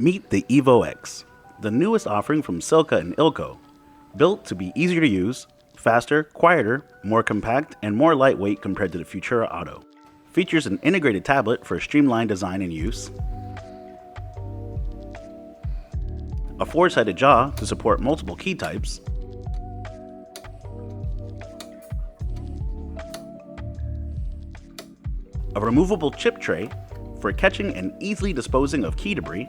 Meet the EvoX, the newest offering from Silca and Ilco, built to be easier to use, faster, quieter, more compact, and more lightweight compared to the Futura Auto. Features an integrated tablet for streamlined design and use, a four-sided jaw to support multiple key types, a removable chip tray for catching and easily disposing of key debris,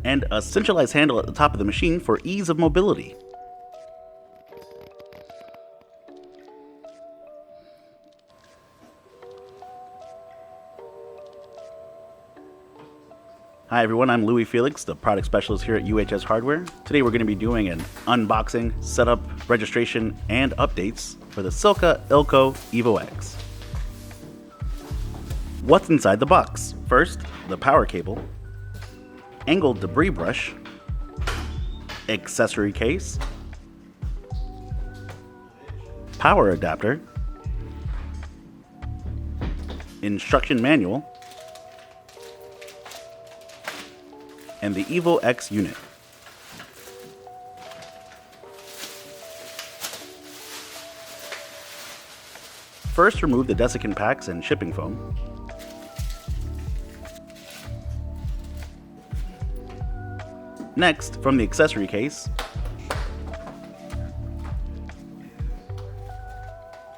and a centralized handle at the top of the machine for ease of mobility. Hi everyone, I'm Louis Felix, the product specialist here at UHS Hardware. Today we're going to be doing an unboxing, setup, registration, and updates for the Silca Ilco EvoX. What's inside the box? First, the power cable, angled debris brush, accessory case, power adapter, instruction manual, and the EvoX unit. First, remove the desiccant packs and shipping foam. Next, from the accessory case,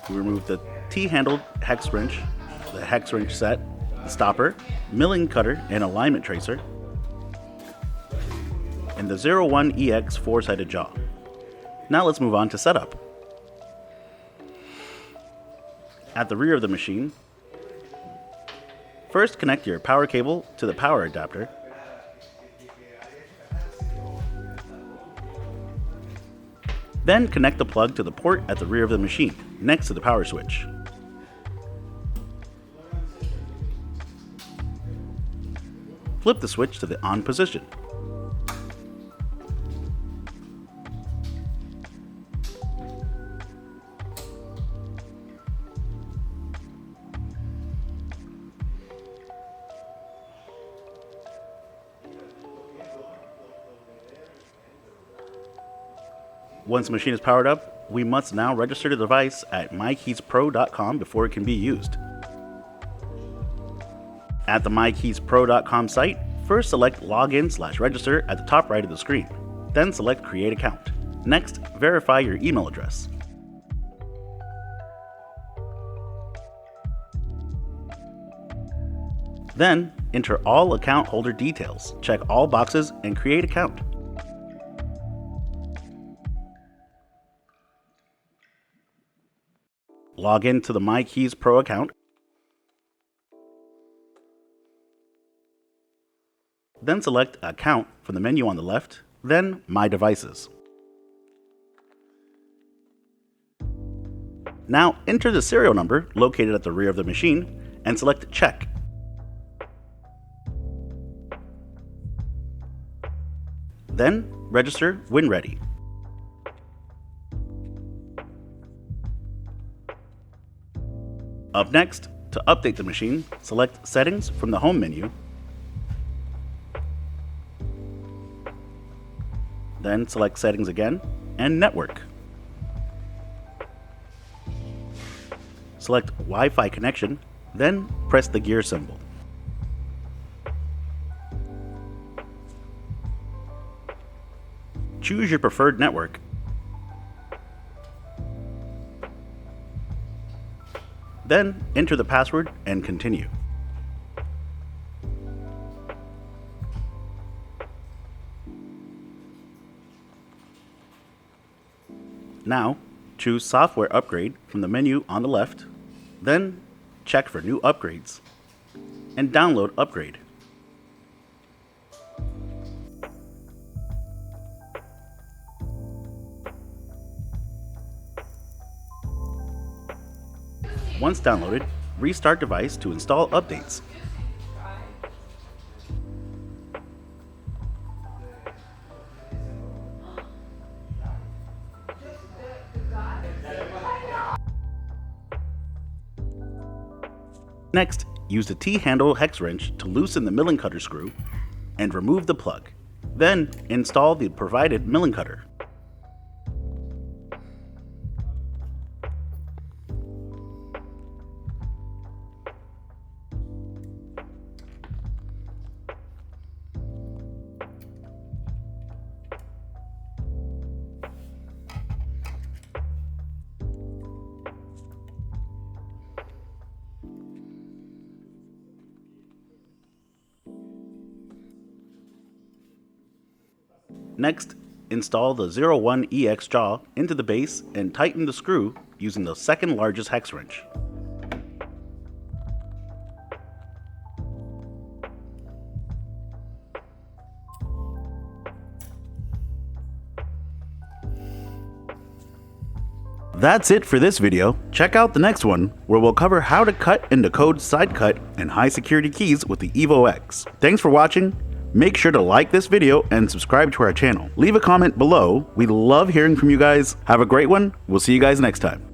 we remove the T-handled hex wrench, the hex wrench set, the stopper, milling cutter, and alignment tracer, and the 01EX four-sided jaw. Now let's move on to setup. At the rear of the machine, first connect your power cable to the power adapter. Then connect the plug to the port at the rear of the machine, next to the power switch. Flip the switch to the on position. Once the machine is powered up, we must now register the device at myKeysPro.com before it can be used. At the myKeysPro.com site, first select Login/Register at the top right of the screen. Then select Create Account. Next, verify your email address. Then, enter all account holder details, check all boxes, and create account. Log in to the MyKeys Pro account. Then select Account from the menu on the left, then My Devices. Now enter the serial number located at the rear of the machine and select Check. Then register when ready. Up next, to update the machine, select Settings from the Home menu. Then select Settings again and Network. Select Wi-Fi connection, then press the gear symbol. Choose your preferred network. Then enter the password and continue. Now, choose Software Upgrade from the menu on the left, then check for new upgrades, and download Upgrade. Once downloaded, restart device to install updates. Next, use the T-handle hex wrench to loosen the milling cutter screw and remove the plug. Then, install the provided milling cutter. Next, install the 01EX jaw into the base and tighten the screw using the second largest hex wrench. That's it for this video. Check out the next one, where we'll cover how to cut and decode side cut and high security keys with the EvoX. Thanks for watching. Make sure to like this video and subscribe to our channel. Leave a comment below. We love hearing from you guys. Have a great one. We'll see you guys next time.